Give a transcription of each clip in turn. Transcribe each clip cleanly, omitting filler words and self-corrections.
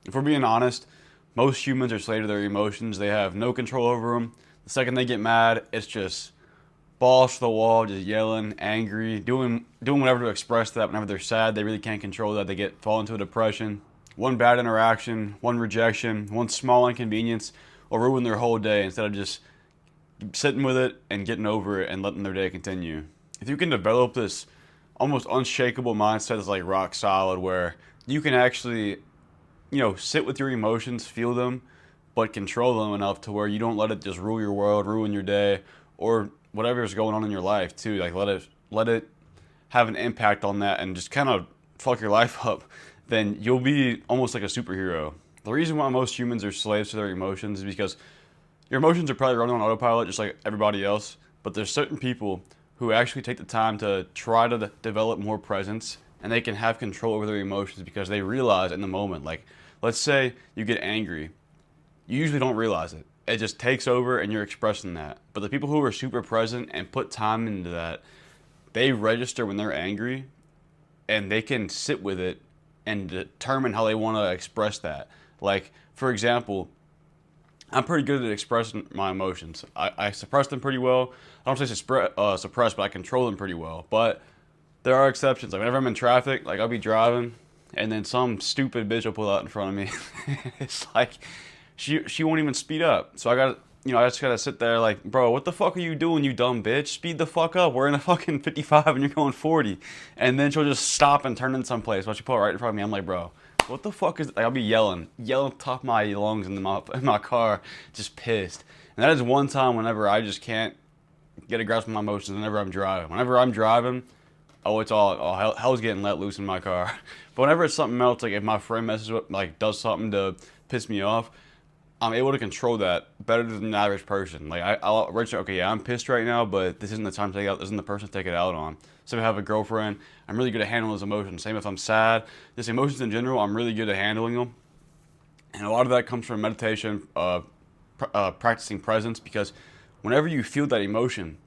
If we're being honest, most humans are slaves to their emotions. They have no control over them. The second they get mad, it's just balls to the wall, just yelling, angry, doing whatever to express that. Whenever they're sad, they really can't control that. They fall into a depression. One bad interaction, one rejection, one small inconvenience will ruin their whole day instead of just sitting with it and getting over it and letting their day continue. If you can develop this almost unshakable mindset that's like rock solid, where you can actually, sit with your emotions, feel them, but control them enough to where you don't let it just rule your world, ruin your day, or whatever is going on in your life too. Like let it have an impact on that and just kind of fuck your life up. Then you'll be almost like a superhero. The reason why most humans are slaves to their emotions is because your emotions are probably running on autopilot just like everybody else, but there's certain people who actually take the time to try to develop more presence, and they can have control over their emotions because they realize in the moment. Like, let's say you get angry. You usually don't realize it. It just takes over and you're expressing that. But the people who are super present and put time into that, they register when they're angry and they can sit with it and determine how they want to express that. Like, for example, I'm pretty good at expressing my emotions. I suppress them pretty well. I don't say suppress, but I control them pretty well. But there are exceptions. Like whenever I'm in traffic, like I'll be driving, and then some stupid bitch will pull out in front of me. It's like she won't even speed up. So I just gotta sit there like, bro, what the fuck are you doing, you dumb bitch? Speed the fuck up. We're in a fucking 55 and you're going 40. And then she'll just stop and turn in someplace while she pull right in front of me. I'm like, bro, what the fuck is, like, I'll be yelling top of my lungs in my car, just pissed. And that is one time whenever I just can't get a grasp of my emotions. Whenever I'm driving, oh, it's all hell's getting let loose in my car. But whenever it's something else, like if my friend messes with, like does something to piss me off, I'm able to control that better than the average person. Like I'll register, okay, yeah, I'm pissed right now, but this isn't the time to take it out. This isn't the person to take it out on. So if I have a girlfriend, I'm really good at handling those emotions. Same if I'm sad. Just emotions in general, I'm really good at handling them. And a lot of that comes from meditation, practicing presence, because whenever you feel that emotion,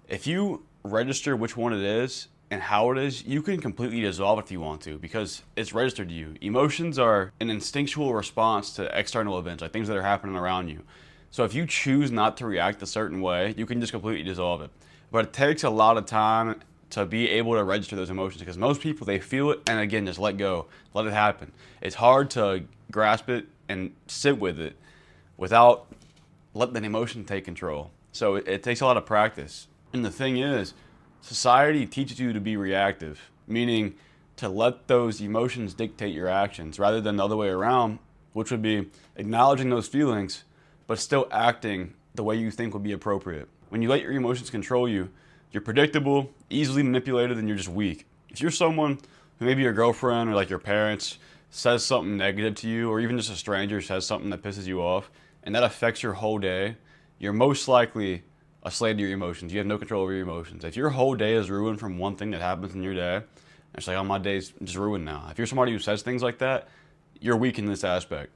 if you register which one it is and how it is, you can completely dissolve it if you want to, because it's registered to you. Emotions are an instinctual response to external events, like things that are happening around you. So if you choose not to react a certain way, you can just completely dissolve it. But it takes a lot of time to be able to register those emotions, because most people, they feel it and again just let go, let it happen. It's hard to grasp it and sit with it without letting the emotion take control. So it takes a lot of practice. And the thing is, society teaches you to be reactive, meaning to let those emotions dictate your actions rather than the other way around, which would be acknowledging those feelings but still acting the way you think would be appropriate. When you let your emotions control you, you're predictable, easily manipulated, and you're just weak. If you're someone who, maybe your girlfriend or like your parents says something negative to you, or even just a stranger says something that pisses you off, and that affects your whole day, you're most likely a slave to your emotions. You have no control over your emotions. If your whole day is ruined from one thing that happens in your day, it's like, oh, my day's just ruined now. If you're somebody who says things like that, you're weak in this aspect.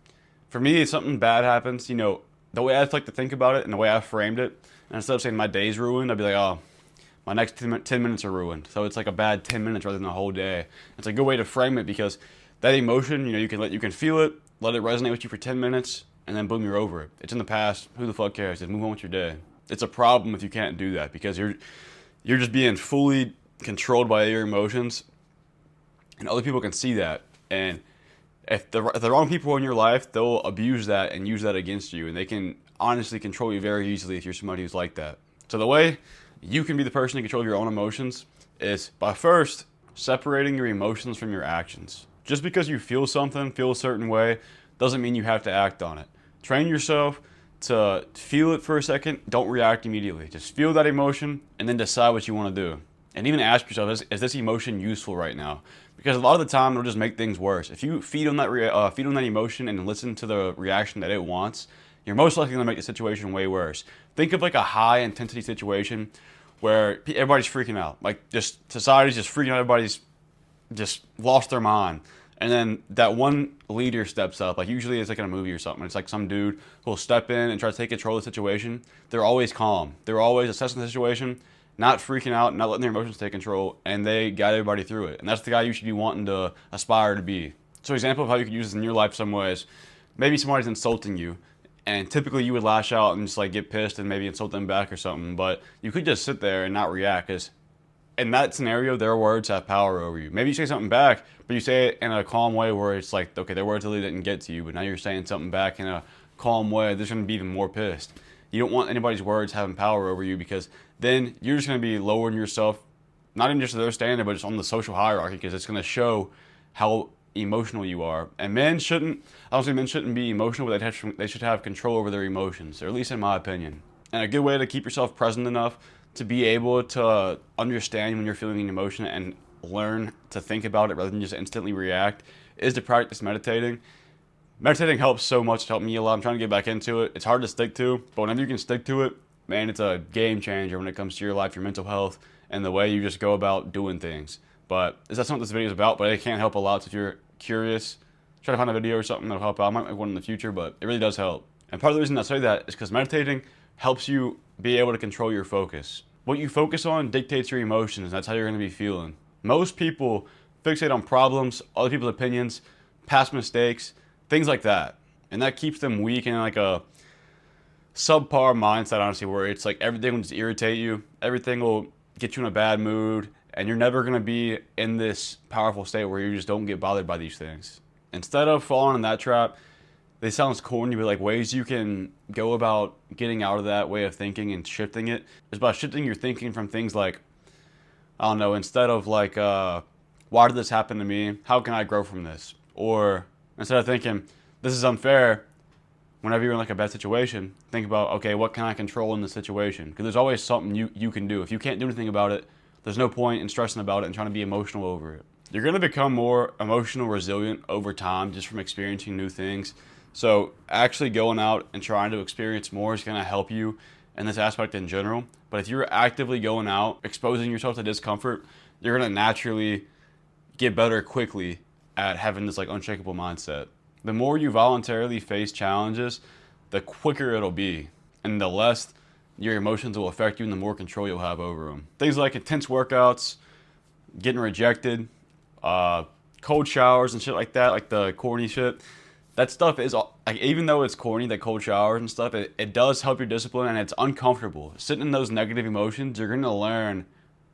For me, if something bad happens, the way I like to think about it and the way I framed it, and instead of saying my day's ruined, I'd be like, oh, my next 10 minutes are ruined. So it's like a bad 10 minutes rather than a whole day. It's a good way to frame it, because that emotion, you can feel it, let it resonate with you for 10 minutes, and then boom, you're over it. It's in the past. Who the fuck cares? Just move on with your day. It's a problem if you can't do that, because you're just being fully controlled by your emotions, and other people can see that. And if the wrong people in your life, they'll abuse that and use that against you, and they can honestly control you very easily if you're somebody who's like that. So the way you can be the person in control of your own emotions is by first separating your emotions from your actions. Just because you feel something, feel a certain way, doesn't mean you have to act on it. Train yourself to feel it for a second. Don't react immediately. Just feel that emotion and then decide what you want to do. And even ask yourself, is this emotion useful right now? Because a lot of the time it'll just make things worse. If you feed on that emotion and listen to the reaction that it wants, you're most likely going to make the situation way worse. Think of like a high intensity situation where everybody's freaking out. Like, just society's just freaking out. Everybody's just lost their mind. And then that one leader steps up. Like, usually it's like in a movie or something. It's like some dude who'll step in and try to take control of the situation. They're always calm. They're always assessing the situation, not freaking out, not letting their emotions take control, and they guide everybody through it. And that's the guy you should be wanting to aspire to be. So example of how you could use this in your life some ways, maybe somebody's insulting you, and typically you would lash out and just like get pissed and maybe insult them back or something, but you could just sit there and not react, because in that scenario, their words have power over you. Maybe you say something back, but you say it in a calm way where it's like, okay, their words really didn't get to you, but now you're saying something back in a calm way. They're going to be even more pissed. You don't want anybody's words having power over you, because then you're just going to be lowering yourself, not even just to their standard, but just on the social hierarchy, because it's going to show how emotional you are. And men shouldn't, I don't say men shouldn't be emotional, but they should have control over their emotions, or at least in my opinion. And a good way to keep yourself present enough to be able to understand when you're feeling an emotion and learn to think about it rather than just instantly react is to practice meditating. Meditating helps so much. It helped me a lot. I'm trying to get back into it. It's hard to stick to, but whenever you can stick to it, man, it's a game changer when it comes to your life, your mental health, and the way you just go about doing things. But that's not what this video is about, but it can help a lot. So if you're curious, try to find a video or something that'll help out. I might make one in the future, but it really does help. And part of the reason I say that is because meditating helps you be able to control your focus. What you focus on dictates your emotions. That's how you're going to be feeling. Most people fixate on problems, other people's opinions, past mistakes, things like that. And that keeps them weak in like a subpar mindset, honestly, where it's like everything will just irritate you. Everything will get you in a bad mood. And you're never going to be in this powerful state where you just don't get bothered by these things. Instead of falling in that trap, they sound corny, but like ways you can go about getting out of that way of thinking and shifting it is by shifting your thinking from things like, I don't know, instead of like, why did this happen to me? How can I grow from this? Or instead of thinking, this is unfair, whenever you're in like a bad situation, think about, okay, what can I control in this situation? Because there's always something you can do. If you can't do anything about it, there's no point in stressing about it and trying to be emotional over it. You're going to become more emotional resilient over time just from experiencing new things. So actually going out and trying to experience more is going to help you in this aspect in general. But if you're actively going out, exposing yourself to discomfort, you're going to naturally get better quickly at having this like unshakable mindset. The more you voluntarily face challenges, the quicker it'll be, and the less your emotions will affect you and the more control you'll have over them. Things like intense workouts, getting rejected, cold showers and shit like that, like the corny shit. That stuff is, like, even though it's corny, that cold showers and stuff, it does help your discipline, and it's uncomfortable. Sitting in those negative emotions, you're going to learn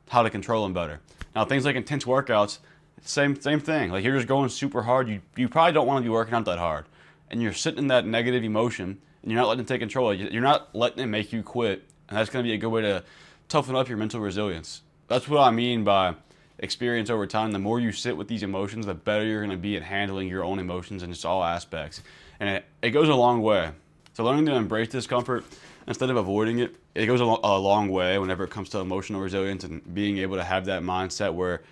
how to control them better. Now, things like intense workouts, same thing. Like, you're just going super hard. You probably don't want to be working out that hard. And you're sitting in that negative emotion, and you're not letting it take control. You're not letting it make you quit. And that's going to be a good way to toughen up your mental resilience. That's what I mean by experience over time. The more you sit with these emotions, the better you're going to be at handling your own emotions in just all aspects. And it goes a long way. So learning to embrace discomfort instead of avoiding it, it goes a long way whenever it comes to emotional resilience and being able to have that mindset where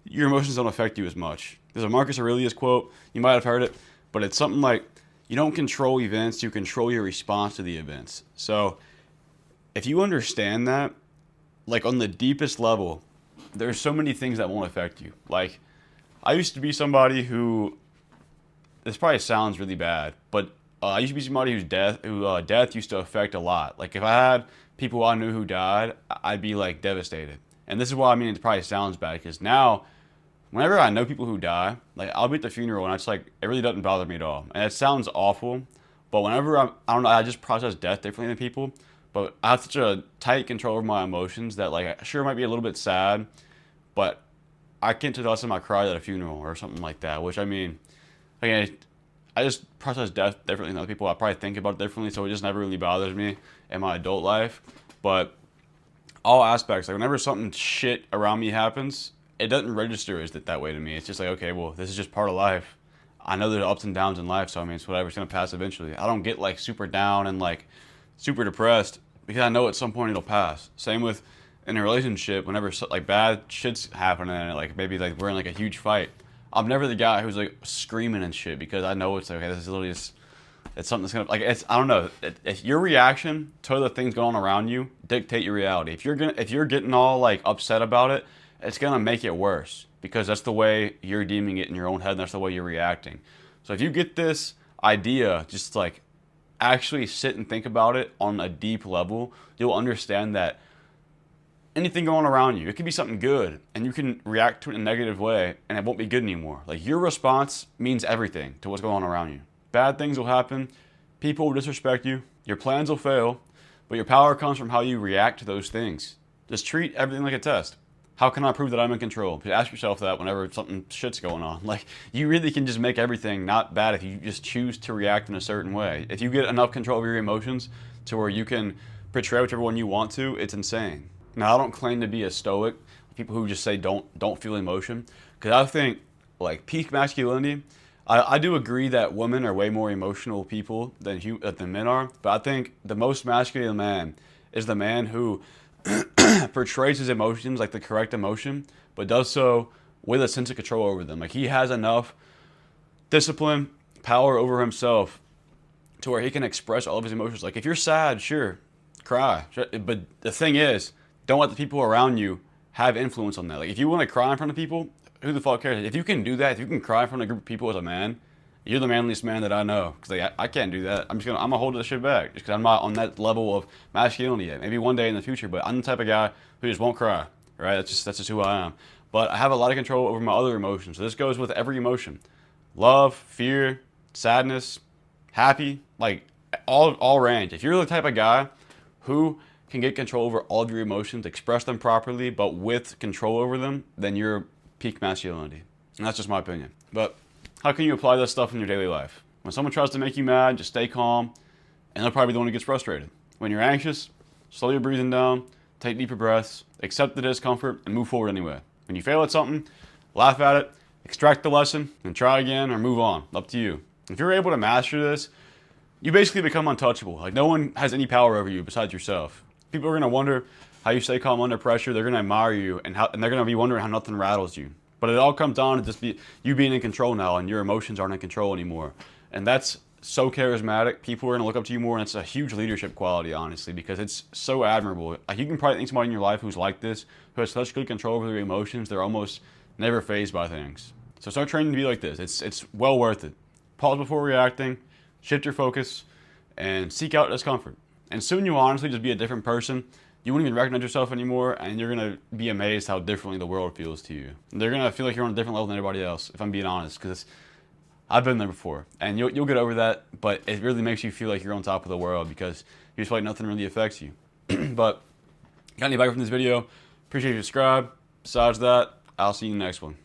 your emotions don't affect you as much. There's a Marcus Aurelius quote, you might have heard it, but it's something like, you don't control events, you control your response to the events. So if you understand that, like on the deepest level, there's so many things that won't affect you. Like, I used to be somebody who, this probably sounds really bad, but I used to be somebody whose death used to affect a lot. Like, if I had people I knew who died, I'd be like devastated. And this is why I mean it probably sounds bad, because now, whenever I know people who die, like, I'll be at the funeral and it's like, it really doesn't bother me at all. And it sounds awful, but whenever I don't know, I just process death differently than people. But I have such a tight control over my emotions that, like, sure, it might be a little bit sad, but I can't tell us I cried at a funeral or something like that, which, I mean, again, I just process death differently than other people. I probably think about it differently, so it just never really bothers me in my adult life. But all aspects, like, whenever something shit around me happens, it doesn't register as that way to me. It's just like, okay, well, this is just part of life. I know there's ups and downs in life, so I mean, it's whatever, it's going to pass eventually. I don't get, like, super down and, like, super depressed because I know at some point it'll pass. Same with in a relationship, whenever, like, bad shit's happening and, like, maybe, like, we're in, like, a huge fight. I'm never the guy who's, like, screaming and shit because I know it's, like, okay, this is literally just, it's something that's going to, like, it's, I don't know. If your reaction to the things going on around you dictate your reality. If you're getting all, like, upset about it, it's going to make it worse because that's the way you're deeming it in your own head and that's the way you're reacting. So if you get this idea, just, like, actually sit and think about it on a deep level, you'll understand that anything going around you. It could be something good, and you can react to it in a negative way, and it won't be good anymore. Like, your response means everything to what's going on around you. Bad things will happen. People will disrespect you. Your plans will fail, but your power comes from how you react to those things. Just treat everything like a test. How can I prove that I'm in control? You ask yourself that whenever something shit's going on. Like, you really can just make everything not bad if you just choose to react in a certain way. If you get enough control over your emotions to where you can portray whichever one you want to, it's insane. Now, I don't claim to be a stoic. People who just say don't feel emotion, because I think like peak masculinity. I do agree that women are way more emotional people than men are, but I think the most masculine man is the man who portrays his emotions like the correct emotion, but does so with a sense of control over them. Like, he has enough discipline, power over himself to where he can express all of his emotions. Like, if you're sad, sure, cry. But the thing is, don't let the people around you have influence on that. Like, if you want to cry in front of people, who the fuck cares? If you can do that, if you can cry in front of a group of people as a man, you're the manliest man that I know. Because like, I can't do that. I'm gonna hold this shit back just because I'm not on that level of masculinity yet. Maybe one day in the future, but I'm the type of guy who just won't cry. Right? That's just who I am. But I have a lot of control over my other emotions. So this goes with every emotion: love, fear, sadness, happy, like all range. If you're the type of guy who can get control over all of your emotions, express them properly, but with control over them, then you're peak masculinity. And that's just my opinion. But how can you apply this stuff in your daily life? When someone tries to make you mad, just stay calm, and they'll probably be the one who gets frustrated. When you're anxious, slow your breathing down, take deeper breaths, accept the discomfort, and move forward anyway. When you fail at something, laugh at it, extract the lesson, and try again or move on. Up to you. If you're able to master this, you basically become untouchable. Like, no one has any power over you besides yourself. People are going to wonder how you stay calm under pressure. They're going to admire you, and they're going to be wondering how nothing rattles you. But it all comes down to just you being in control now, and your emotions aren't in control anymore. And that's so charismatic. People are going to look up to you more, and it's a huge leadership quality, honestly, because it's so admirable. Like, you can probably think somebody in your life who's like this, who has such good control over their emotions, they're almost never fazed by things. So start training to be like this. It's well worth it. Pause before reacting, shift your focus, and seek out discomfort. And soon you'll honestly just be a different person. You won't even recognize yourself anymore, and you're going to be amazed how differently the world feels to you. They're going to feel like you're on a different level than everybody else, if I'm being honest, because I've been there before. And you'll get over that, but it really makes you feel like you're on top of the world because you just feel like nothing really affects you. But got any value from this video? Appreciate you subscribe. Besides that, I'll see you in the next one.